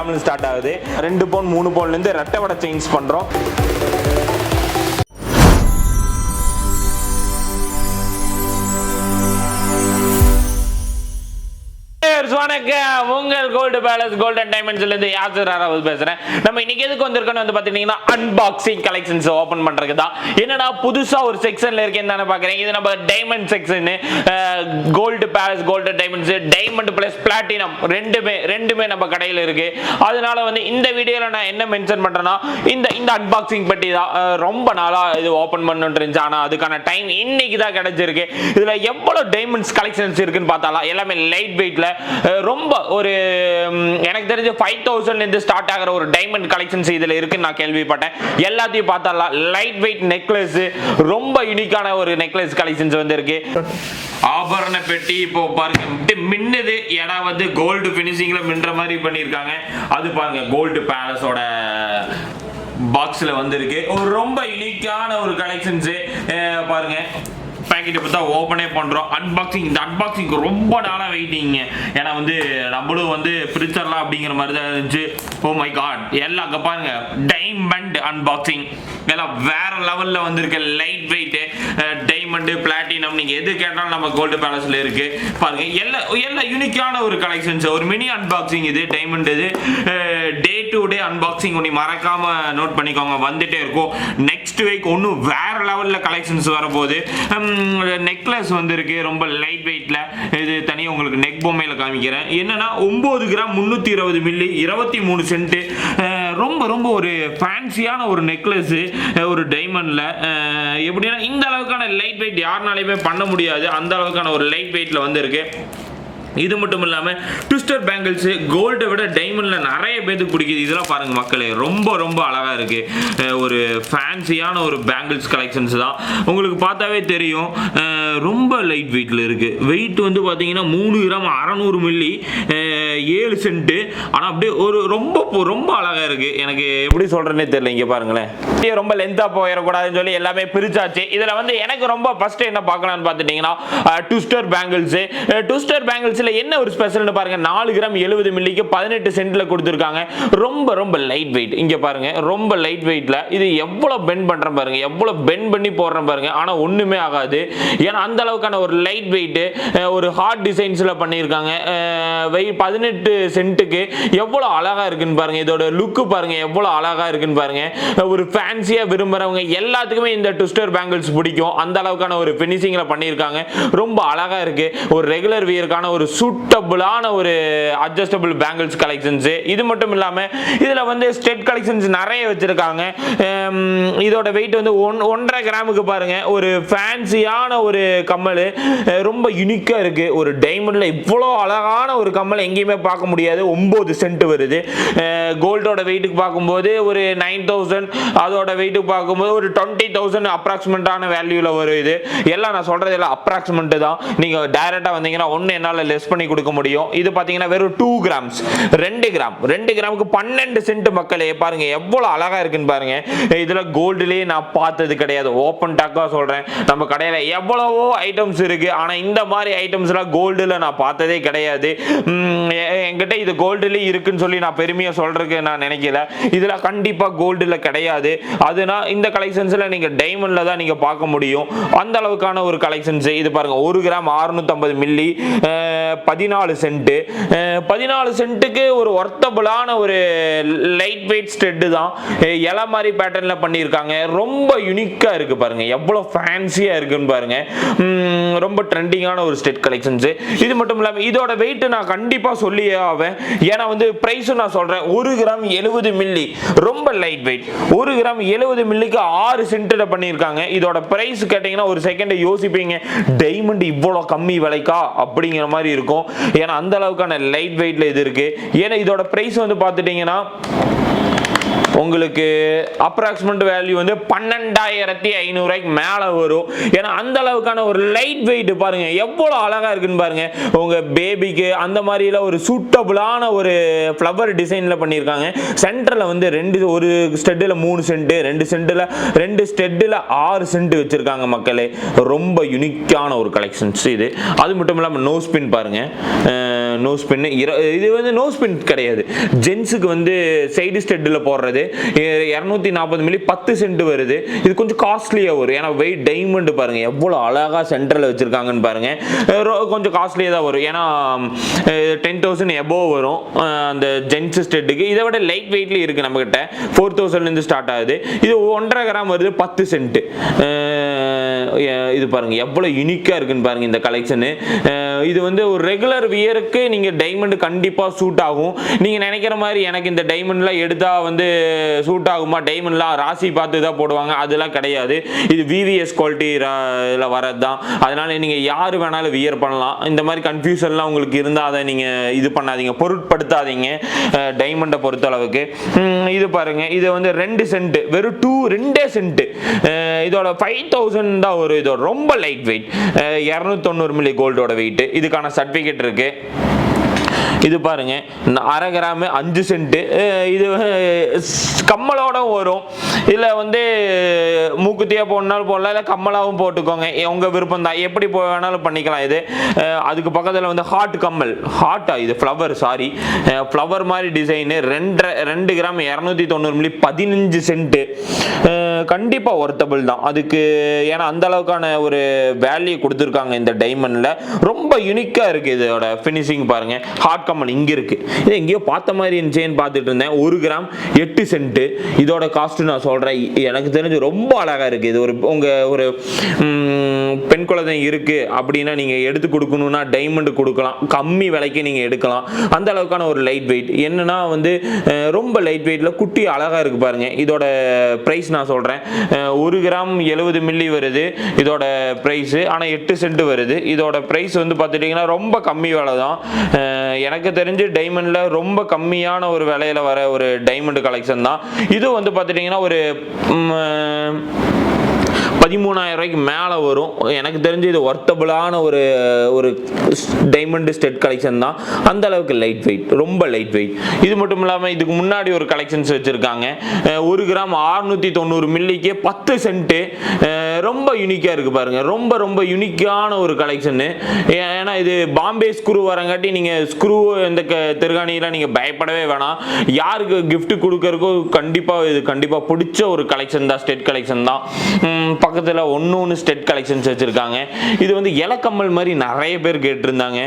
கிராம்ல start ஆகுது. 2 பவுன் 3 பவுன்ல இருந்து ரெட்டை வடை செயின்ஸ் பண்றோம். வணக்கம், உங்கள் கோல்டு பேலஸ் கோல்டன் டைமண்ட்ஸ்ல இருந்து யாசராவது பேசுறேன். நம்ம இன்னைக்கு எதுக்கு வந்திருக்கோம்னு வந்து பாத்தீங்கன்னா அன்பாக்சிங் கலெக்ஷன்ஸ் ஓபன் பண்றதுக்கு தான். என்னடா புதுசா ஒரு செக்ஷன்ல இருக்கேன்னு தானே பாக்குறேன். இது நம்ம diamond section, gold palace golden diamonds, diamond plus platinum ரெண்டுமே நம்ம கடையில் இருக்கு. அதனால வந்து இந்த வீடியோல நான் என்ன மென்ஷன் பண்றேன்னா இந்த அன்பாக்சிங் பற்றி தான். ரொம்ப நாளா இது ஓபன் பண்ணணும்னு இருந்துச்சு, ஆனா அதுக்கான டைம் இன்னைக்கு தான் கிடைச்சிருக்கு. இதுல எவ்வளவு டைமண்ட்ஸ் கலெக்ஷன்ஸ் இருக்குன்னு பார்த்தாலாம் எல்லாமே லைட் வெயிட்ல ரொம்ப ஒரு எனக்கு தெரிஞ்ச 5000 இருந்து ஸ்டார்ட் ஆகிற ஒரு டைமண்ட் கலெக்ஷன்ஸ் இதுல இருக்குன்னு நான் கேள்விப்பட்டேன். எல்லாத்தையும் பார்த்தா லைட் வெயிட் நெக்லஸ், ரொம்ப யூனிக்கான ஒரு நெக்லஸ் கலெக்ஷன்ஸ் வந்து இருக்கு. ஆபரண பெட்டி இப்போ பாருங்க மின்னுது, ஏன்னா வந்து கோல்டு பினிஷிங்ல மின்ற மாதிரி பண்ணியிருக்காங்க. அது பாருங்க கோல்டு பேலஸோட பாக்ஸ்ல வந்திருக்கு. ஒரு ரொம்ப யூனிக்கான ஒரு கலெக்ஷன்ஸ் பாருங்க. பேக்கெட் இப்போ தான் ஓப்பனே பண்ணுறோம். இந்த அன்பாக்சிங் ரொம்ப நாளாக வெயிட்டிங்க. ஏன்னா வந்து நம்மளும் வந்து பிரிச்சர்லாம் அப்படிங்கிற மாதிரி தான் இருந்துச்சு. ஓ மை காட், எல்லாம் அங்கே பாருங்க டைமண்ட் அன்பாக்சிங் எல்லாம் வேற லெவலில் வந்திருக்கு. லைட் வெயிட்டு டைமண்டு பிளாட்டினம் நீங்கள் எது கேட்டாலும் நம்ம கோல்டு பேலஸில் இருக்கு. பாருங்க எல்லாம் யூனிக்கான ஒரு கலெக்ஷன்ஸ். ஒரு மினி அன்பாக்சிங் இது டைமண்ட். இது டே டு டே அன்பாக்சிங் ஒன்று மறக்காம நோட் பண்ணிக்கோங்க, வந்துட்டே இருக்கும். நெக்ஸ்ட் வீக் ஒன்றும் வேற லெவலில் கலெக்ஷன்ஸ் வரப்போகுது. நெக்லஸ் வந்திருக்கு ரொம்ப லைட் வெயிட்ல. இது தனியாக உங்களுக்கு நெக் பொம்மையில காமிக்கிறேன். என்னன்னா 9 கிராம் 320 மில்லி 23 சென்ட். ரொம்ப ரொம்ப ஒரு ஃபேன்சியான ஒரு நெக்லஸ் ஒரு டைமண்ட்ல. எப்படின்னா இந்த அளவுக்கான லைட் வெயிட் யாருனாலையுமே பண்ண முடியாது. அந்த அளவுக்கான ஒரு லைட் வெயிட்ல வந்திருக்கு. இது மட்டும் இல்லாமல் ட்விஸ்டர் பேங்கிள்ஸ் கோல்டை விட டைமண்டில் நிறைய பேருக்கு பிடிக்குது. இதெல்லாம் பாருங்க மக்களே, ரொம்ப ரொம்ப அழகாக இருக்கு. ஒரு ஃபேன்சியான ஒரு பேங்கிள்ஸ் கலெக்ஷன்ஸ் தான். உங்களுக்கு பார்த்தாவே தெரியும் ரொம்ப லைட் வெயிட்டில் இருக்கு. வெயிட் வந்து பார்த்தீங்கன்னா 3 கிராம் 600 மில்லி 7 சென்ட். ஆனால் அப்படியே ஒரு ரொம்ப அழகாக இருக்கு. எனக்கு எப்படி சொல்றேன்னே தெரியல. இங்கே பாருங்களேன், ரொம்ப லென்த்தாக போயிடக்கூடாதுன்னு சொல்லி எல்லாமே பிரிச்சாச்சு. இதில் வந்து எனக்கு ரொம்ப ஃபர்ஸ்ட் என்ன பார்க்கலாம்னு பார்த்துட்டீங்கன்னா ட்விஸ்டர் பேங்கிள்ஸ் என்ன ஒரு ஸ்பெஷல்னு பாருங்க. 4 கிராம் 70 மில்லிக்கு 18 சென்ட்ல கொடுத்திருக்காங்க. ரொம்ப லைட் வெயிட். இங்க பாருங்க ரொம்ப லைட் வெயிட்ல. இது எவ்வளவு பெண்ட் பண்றேன் பாருங்க, எவ்வளவு பெண்ட் பண்ணி போடுறேன் பாருங்க. ஆனா ஒண்ணுமே ஆகாது. ஏன்னா அந்த அளவுக்கான ஒரு லைட் வெயிட் ஒரு ஹார்ட் டிசைன்ஸ்ல பண்ணியிருக்காங்க. 18 சென்ட்டுக்கு எவ்வளவு அழகா இருக்குன்னு பாருங்க. இதோட லுக் பாருங்க எவ்வளவு அழகா இருக்குன்னு பாருங்க. ஒரு ஃபேன்சியா விரும்புறவங்க எல்லாத்துக்குமே இந்த ட்விஸ்டர் பேங்கிள்ஸ் பிடிக்கும். அந்த அளவுக்கான ஒரு ஃபினிஷிங்ல பண்ணியிருக்காங்க. ரொம்ப அழகா இருக்கு. ஒரு ரெகுலர் வியருக்கான ஒரு சூட்டபிளான ஒரு அட்ஜஸ்டபிள் பேங்கிள்ஸ் கலெக்ஷன்ஸ். இது மட்டும் இல்லாம இதுல வந்து ஸ்டெட் கலெக்ஷன்ஸ் நிறைய வச்சிருக்காங்க. இதோட வெயிட் வந்து 1.5 கிராமுக்கு பாருங்க. ஒரு ஃபேன்சியான ஒரு கம்மல், ரொம்ப யூனிக்கா இருக்கு. ஒரு டைமண்ட்ல இவ்வளோ அழகான ஒரு கம்மல் எங்கேயுமே பார்க்க முடியாது. 9 சென்ட் வருது. கோல்டோட வெயிட்டுக்கு பார்க்கும்போது ஒரு 9000, அதோட வெயிட்டுக்கு பார்க்கும்போது ஒரு 20,000 அப்ராக்சிமேட்டான வேல்யூல வரும். இது எல்லாம் நான் சொல்றது எல்லாம் அப்ராக்சிமேட் தான். நீங்க டைரக்டா வந்தீங்கன்னா ஒன்னு என்னால லெஸ் பண்ணி கொடுக்க முடியும். இது பாத்தீங்கன்னா வெறும் 2 கிராம்ஸ் 2 கிராமுக்கு 12 சென்ட். மக்களே பாருங்க எவ்வளவு அழகா இருக்குன்னு பாருங்க. இதுல கோல்டுலயே நான் பார்த்தது கிடையாது. ஓபன் டாக்கா சொல்றேன், நம்ம கடையில எவ்வளவோ ஐட்டம்ஸ் இருக்கு, ஆனா இந்த மாதிரி ஐட்டம்ஸ் எல்லாம் கோல்டுல நான் பார்த்ததே கிடையாது. என்கிட்ட இது கோல்டுல இருக்குன்னு சொல்லி நான் பெருமையா சொல்றதுக்கு நான் நினைக்கல. இதுல கண்டிப்பா கோல்டுல கிடையாது. அதுனா இந்த கலெக்ஷன்ஸ்ல நீங்க டைமண்ட்ல தான் நீங்க பார்க்க முடியும். அந்த அளவுக்கான ஒரு கலெக்ஷன்ஸ். இது பாருங்க 1 கிராம் 650 மில்லி 14 சென்ட். 14 சென்ட்டுக்கு ஒரு ஒர்த்தபிளான ஒரு லைட் வெயிட் ஸ்டெட் தான். இலை மாதிரி பேட்டர்ன்ல பண்ணியிருக்காங்க. ரொம்ப யூனிக்கா இருக்கு பாருங்க, எவ்வளவு ஃபேன்சியா இருக்குன்னு பாருங்க. ரொம்ப ட்ரெண்டிங்கான ஒரு ஸ்டெட் கலெக்ஷன்ஸ். இது மட்டும் இல்லாம இதோட வெயிட் நான் கண்டிப்பா சொல்லியே ஆவேன். ஏன்னா வந்து பிரைஸ் நான் சொல்றேன். 1 கிராம் 70 மில்லி ரொம்ப லைட் வெயிட். 1 கிராம் 70 மில்லிக்கு 6 சென்ட்ல பண்ணியிருக்காங்க. இதோட பிரைஸ் கேட்டீங்கன்னா ஒரு செகண்ட் யோசிப்பீங்க, டைமண்ட் இவ்வளவு கம்மி விலைக்கா அப்படிங்கிற மாதிரி இருக்கும். ஏன்னா அந்த அளவுக்கான லைட் வெயிட்ல இது இருக்கு. ஏன்னா இதோட பிரைஸ் வந்து பார்த்துட்டீங்கன்னா உங்களுக்கு அப்ராக்சிமேட் வேல்யூ வந்து 12,500 மேல வரும். ஏன்னா அந்த அளவுக்கான ஒரு லைட் வெயிட் பாருங்க எவ்வளவு அழகா இருக்குன்னு பாருங்க. உங்க பேபிக்கு அந்த மாதிரில ஒரு சூட்டபிளான ஒரு ஃப்ளவர் டிசைன்ல பண்ணியிருக்காங்க. சென்டர்ல வந்து ஒரு ஸ்டெட்ல 3 சென்ட், 2 ஸ்டெட்ல 6 சென்ட் வச்சிருக்காங்க மக்களே. ரொம்ப யூனிக்கான ஒரு கலெக்ஷன்ஸ் இது. அது மட்டும் இல்லாம நோஸ் பின் பாருங்க. நோஸ் பின். இது வந்து நோஸ் பின் கிடையாது, ஜென்ஸுக்கு வந்து சைடு ஸ்டெட்டில் போடுறது. 240 மில்லி 10 சென்ட் வருது. இது கொஞ்சம் காஸ்ட்லியாக வரும், ஏன்னா வெயிட் டைமண்ட் பாருங்க எவ்வளோ அழகாக சென்டரில் வச்சிருக்காங்கன்னு பாருங்க. கொஞ்சம் காஸ்ட்லியாக தான் வரும், ஏன்னா 10,000 எபோவ் வரும் அந்த ஜென்ஸ் ஸ்டெட்டுக்கு. இதை விட லைட் வெயிட்ல இருக்கு நம்ம கிட்ட, 4,000 ஸ்டார்ட் ஆகுது. இது 1.5 கிராம் வருது, 10 சென்ட். இது பாருங்க எவ்வளவு யூனிக்கா இருக்குன்னு பாருங்க இந்த கலெக்ஷன். இது வந்து ஒரு ரெகுலர் வியருக்கு நீங்க டைமண்ட் கண்டிப்பா சூட் ஆகும். நீங்க நினைக்கிற மாதிரி எனக்கு இந்த டைமண்ட்லாம் எடுத்தா வந்து சூட் ஆகுமா, டைமண்ட்லாம் ராசி பார்த்து தான் போடுவாங்க, அதெல்லாம் கிடையாது. இது விவிஎஸ் குவாலிட்டியில் வரது தான். அதனால நீங்க யாரு வேணாலும் வியர் பண்ணலாம். இந்த மாதிரி கன்ஃபியூஷன்லாம் உங்களுக்கு இருந்தால் அதை நீங்க இது பண்ணாதீங்க, பொருட்படுத்தாதீங்க டைமண்டை பொறுத்த அளவுக்கு. இது பாருங்க, இது வந்து 2 சென்ட், வெறும் 2 சென்ட். இதோட 5,000 தான் ஒரு. இதோட ரொம்ப லைட் வெயிட், 290 மில்லி கோல்டோட வெயிட். இதுக்கான சர்டிபிகேட் இருக்கு. இது பாருங்க 1/2 கிராம் 5 சென்ட். இது கம்மலோட வரும். இதுல வந்து மூக்குத்தியா போடனாலும் போடலாம், இல்லை கம்மலாவும் போட்டுக்கோங்க, உங்க விருப்பம் தான், எப்படி வேணாலும் பண்ணிக்கலாம். இது அதுக்கு பக்கத்தில் வந்து ஹார்ட் கம்மல், ஹார்ட்டா இது ஃப்ளவர், சாரி ஃப்ளவர் மாதிரி டிசைன். 2 gram 290 milli 15 cent. கண்டிப்பா ஒர்த்தபிள் தான் அதுக்கு, ஏன்னா அந்த அளவுக்கான ஒரு வேல்யூ கொடுத்துருக்காங்க இந்த டைமண்ட்ல. ரொம்ப யூனிக்கா இருக்கு இதோட ஃபினிஷிங் பாருங்க. ஹார்ட் கம்மல் இங்க இருக்கு, இது எங்கேயோ பார்த்த மாதிரி இருந்துச்சேன்னு பார்த்துட்டு இருந்தேன். 1 கிராம் 8 சென்ட். இதோட காஸ்ட் நான் சொல்றேன், எனக்கு தெரிஞ்சு ரொம்ப அழகா இருக்கு. இது ஒரு பெண் குழந்தை இருக்கு அப்படின்னா நீங்க எடுத்து கொடுக்கணும்னா டைமண்ட் கொடுக்கலாம், கம்மி விலைக்கு நீங்க எடுக்கலாம். அந்த அளவுக்கான ஒரு லைட் வெயிட். என்னன்னா வந்து ரொம்ப லைட் வெயிட்ல குட்டி அழகா இருக்கு பாருங்க. இதோட பிரைஸ் நான் சொல்றேன், 1 கிராம் 70 மில்லி வருது இதோட பிரைஸ், ஆனா 8 சென்ட் வருது. இதோட பிரைஸ் வந்து பார்த்துட்டீங்கன்னா ரொம்ப கம்மி விலை தான். எனக்கு தெரிஞ்சு டைமண்ட்ல ரொம்ப கம்மியான ஒரு விலையில வர ஒரு டைமண்ட் கலெக்ஷன் தான் இது. வந்து பார்த்துட்டீங்கன்னா ஒரு 13,000 ரூபாய்க்கு மேலே வரும். எனக்கு தெரிஞ்சு இது ஒர்த்தபிளான ஒரு டைமண்ட் ஸ்டெட் கலெக்ஷன் தான். அந்த அளவுக்கு லைட் வெயிட், ரொம்ப லைட் வெயிட். இது மட்டும் இல்லாமல் இதுக்கு முன்னாடி ஒரு கலெக்ஷன்ஸ் வச்சிருக்காங்க. 1 கிராம் 690 மில்லிக்கு 10 சென்ட். ரொம்ப யூனிக்கா இருக்கு பாருங்க, ரொம்ப ரொம்ப யூனிக்கான ஒரு கலெக்ஷன். ஏன்னா இது பாம்பே ஸ்க்ரூ வரங்காட்டி நீங்க ஸ்க்ரூ இந்த திருகாணியெல்லாம் நீங்க பயப்படவே வேணாம். யாருக்கு கிஃப்ட் கொடுக்கறக்கோ இது கண்டிப்பா பிடிச்ச ஒரு கலெக்ஷன் தான், ஸ்டெட் கலெக்ஷன் தான். பக்கத்துல ஒன்னு ஸ்டெட் கலெக்ஷன்ஸ் வச்சிருக்காங்க. இது வந்து இலக்கம்மல் மாதிரி நிறைய பேர் கேட்டிருந்தாங்க.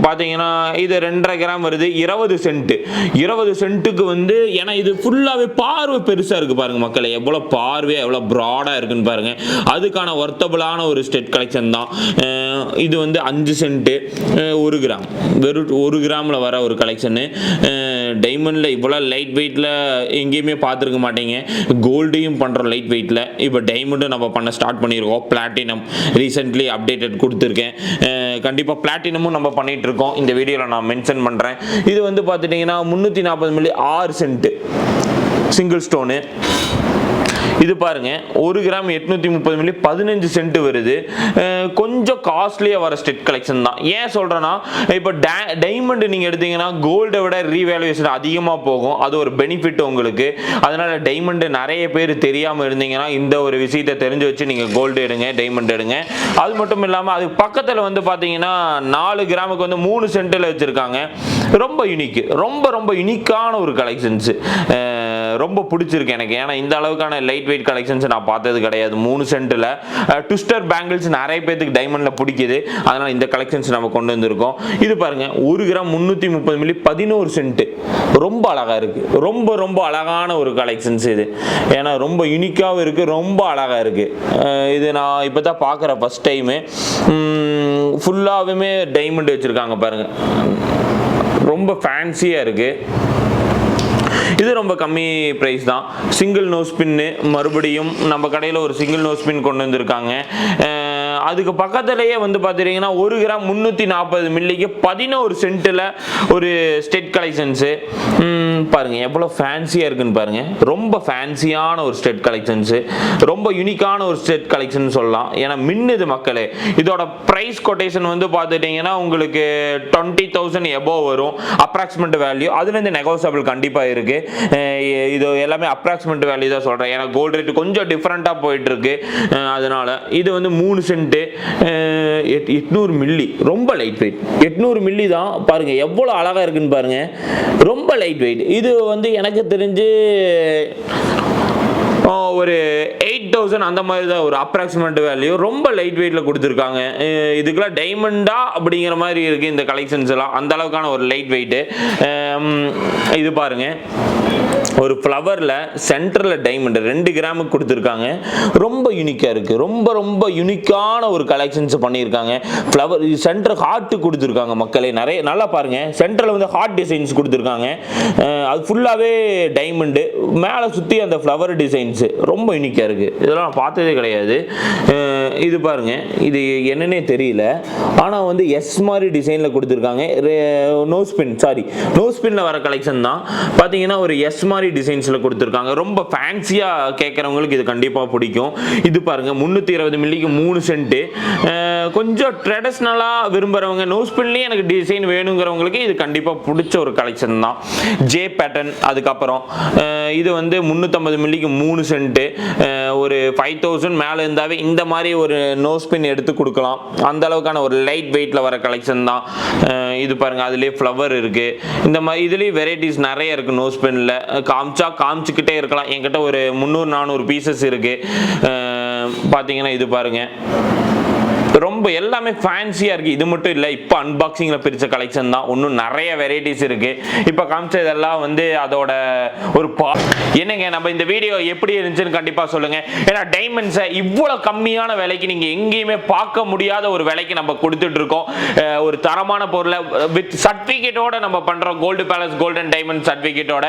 பாத்தீங்கன்னா இது 2.5 கிராம் வருது, 20 சென்ட். 20 சென்ட்டுக்கு வந்து, ஏன்னா இது ஃபுல்லாவே பார்வை பெருசா இருக்கு பாருங்க மக்களே, எவ்வளவு பார்வை எவ்வளவு ப்ராடா இருக்குன்னு பாருங்க. அதுக்கான ஒர்த்தபிளான ஒரு ஸ்டெட் கலெக்ஷன் தான். இது வந்து 5 சென்ட், 1 கிராம், வெறும் 1 கிராம்ல வர ஒரு கலெக்ஷன். டைமண்ட்ல இவ்வளவு லைட் வெயிட்ல எங்கேயுமே பார்த்துருக்க மாட்டீங்க. கோல்டையும் பண்றோம் லைட் வெயிட்ல, இப்போ டைமண்டும் நம்ம பண்ண ஸ்டார்ட் பண்ணியிருக்கோம். பிளாட்டினம் ரீசென்ட்லி அப்டேட்டட் கொடுத்துருக்கேன். கண்டிப்பா பிளாட்டினமும் நம்ம பண்ணிட்டு இருக்கோம், இந்த வீடியோவில் நான் மென்ஷன் பண்றேன். இது வந்து பார்த்துட்டீங்கன்னா 340 மில்லி 6 சென்ட் சிங்கிள் ஸ்டோனு. இது பாருங்க 1 கிராம் 830 மில்லி 15 சென்ட் வருது. கொஞ்சம் காஸ்ட்லியா வர ஸ்டெட் கலெக்ஷன் தான். ஏன் சொல்றேன்னா, இப்போ டைமண்ட் நீங்க எடுத்தீங்கன்னா கோல்டை விட ரீவேல்யூவேஷன் அதிகமா போகும், அது ஒரு பெனிஃபிட் உங்களுக்கு. அதனால டைமண்ட் நிறைய பேர் தெரியாம இருந்தீங்கன்னா இந்த ஒரு விஷயத்தை தெரிஞ்சு வச்சு நீங்க கோல்டு எடுங்க, டைமண்ட் எடுங்க. அது மட்டும் இல்லாம அது பக்கத்துல வந்து பாத்தீங்கன்னா 4 கிராமுக்கு வந்து 3 சென்ட்ல வச்சிருக்காங்க. ரொம்ப யூனிக், ரொம்ப ரொம்ப யூனிக்கான ஒரு கலெக்ஷன்ஸ். ரொம்ப பிடிச்சிருக்கு எனக்கு, ஏன்னா இந்த அளவுக்கான லைட் வெயிட் கலெக்ஷன்ஸ் நான் பார்த்தது கிடையாது. 3 சென்ட்ல ட்விஸ்டர் பேங்கிள்ஸ் நிறைய பேருக்கு டைமண்ட்ல பிடிக்குது, அதனால இந்த கலெக்ஷன்ஸ் நம்ம கொண்டு வந்திருக்கோம். இது பாருங்க 1 கிராம் 330 மில்லி 11 சென்ட். ரொம்ப அழகா இருக்கு, ரொம்ப ரொம்ப அழகான ஒரு கலெக்ஷன்ஸ் இது. ஏன்னா ரொம்ப யூனிக்காவும் இருக்கு, ரொம்ப அழகா இருக்கு. இது நான் இப்பதான் பார்க்குற ஃபர்ஸ்ட் டைம். ஃபுல்லாவே டைமண்ட் வச்சிருக்காங்க பாருங்க, ரொம்ப ஃபேன்சியா இருக்கு. இது ரொம்ப கம்மி பிரைஸ் தான். சிங்கிள் நோஸ் பின்னு மறுபடியும் நம்ம கடையில் ஒரு சிங்கிள் நோஸ் பின் கொண்டு வந்திருக்காங்க. அதுக்கு பக்கத்திலேயே வந்து பார்த்தீங்கன்னா 1 கிராம் 340 மில்லிக்கு 11 சென்ட்டில் ஒரு ஸ்டெட் கலெக்ஷன்ஸு. பாருங்க எவ்வளோ ஃபேன்சியாக இருக்குன்னு பாருங்க, ரொம்ப ஃபேன்சியான ஒரு ஸ்டெட் கலெக்ஷன்ஸு, ரொம்ப யூனிக்கான ஒரு ஸ்டெட் கலெக்ஷன் சொல்லலாம். ஏன்னா மின்னுது மக்களே. இதோட ப்ரைஸ் கொட்டேஷன் வந்து பார்த்துட்டிங்கன்னா உங்களுக்கு 20,000 எபோவ் வரும் அப்ராக்சிமேட் வேல்யூ. அதுலேருந்து நெகோசியபிள் கண்டிப்பாக இருக்கு. இது எல்லாமே அப்ராக்சிமேட் வேல்யூ தான் சொல்கிறேன், ஏன்னா கோல்டு ரேட் கொஞ்சம் டிஃப்ரெண்ட்டாக போயிட்டு இருக்கு. அதனால இது வந்து 3 சென்ட் சென்ட் 800 மில்லி, ரொம்ப லைட் வெயிட். 800 மில்லி தான் பாருங்க, எவ்வளவு அழகா இருக்குன்னு பாருங்க, ரொம்ப லைட் வெயிட். இது வந்து எனக்கு தெரிஞ்சு ஒரு 8000 அந்த மாதிரி தான் ஒரு அப்ராக்சிமேட் வேல்யூ. ரொம்ப லைட் வெயிட்ல கொடுத்துருக்காங்க. இதுக்கெல்லாம் டைமண்டா அப்படிங்கிற மாதிரி இருக்கு இந்த கலெக்ஷன்ஸ் எல்லாம், அந்த அளவுக்கான ஒரு லைட் வெயிட். இது பாருங்க, ஒரு ஃப்ளவரில் சென்டரில் டைமண்ட் 2 கிராமுக்கு கொடுத்துருக்காங்க. ரொம்ப யூனிக்காக இருக்குது, ரொம்ப ரொம்ப யூனிக்கான ஒரு கலெக்ஷன்ஸ் பண்ணியிருக்காங்க. ஃப்ளவர் சென்டர் ஹார்ட் கொடுத்துருக்காங்க மக்களே, நிறைய நல்லா பாருங்கள். சென்டரில் வந்து ஹார்ட் டிசைன்ஸ் கொடுத்துருக்காங்க. அது ஃபுல்லாகவே டைமண்டு, மேலே சுற்றி அந்த ஃப்ளவர் டிசைன்ஸு ரொம்ப யூனிக்காக இருக்குது. இதெல்லாம் நான் பார்த்ததே கிடையாது. இது பாருங்கள், இது என்னன்னே தெரியல, ஆனால் வந்து எஸ் மாதிரி டிசைனில் கொடுத்துருக்காங்க. நோ ஸ்பின்ல வர கலெக்ஷன் தான். பார்த்தீங்கன்னா ஒரு எஸ் மாதிரி டிசைன்ஸ்ல கொடுத்திருக்காங்க. ரொம்ப ஃபேன்சியா கேட்கறவங்களுக்கு இது கண்டிப்பா பிடிக்கும். இது பாருங்க, 320 மில்லிக்கு 3 சென்ட். கொஞ்சம் ட்ரெடிஷனலா விரும்புறவங்க, நோ ஸ்பின்லயே எனக்கு டிசைன் வேணுங்கிறவங்களுக்கு இது கண்டிப்பா பிடிச்ச ஒரு கலெக்ஷன் தான். J pattern. அதுக்கப்புறம் இது வந்து 350 மில்லிக்கு 3 சென்ட். ஒரு 5000 மேல இருந்தாவே இந்த மாதிரி ஒரு நோ ஸ்பின் எடுத்து கொடுக்கலாம். அந்த அளவுக்கான ஒரு லைட் வெயிட்ல வர கலெக்ஷன் தான். இது பாருங்க, அதுலயே ஃப்ளவர் இருக்கு. இந்த மாதிரி இதுலயே வெரைட்டிஸ் நிறைய இருக்கு. நோ ஸ்பின்ல காமிச்சுக்கிட்டே இருக்கலாம். என்கிட்ட ஒரு 300-400 பீசஸ் இருக்கு. பாத்தீங்கன்னா இது பாருங்க, ரொம்ப எல்லாமே ஃபேன்சியா இருக்கு. இது மட்டும் இல்ல, இப்போ அன்பாக்சிங்ல பிரிச்ச கலெக்ஷன் தான். இன்னும் நிறைய வெரைட்டிஸ் இருக்கு. இப்போ காமிச்சதெல்லாம் வந்து அதோட ஒரு என்னங்க, நம்ம இந்த வீடியோ எப்படி இருந்துச்சுன்னு கண்டிப்பா சொல்லுங்க. ஏன்னா டைமண்ட்ஸை இவ்வளவு கம்மியான விலைக்கு நீங்க எங்கேயுமே பார்க்க முடியாத ஒரு விலைக்கு நம்ம கொடுத்துட்டு இருக்கோம். ஒரு தரமான பொருளை வித் சர்டிபிகேட்டோட நம்ம பண்றோம். Gold palace golden diamond சர்டிபிகேட்டோட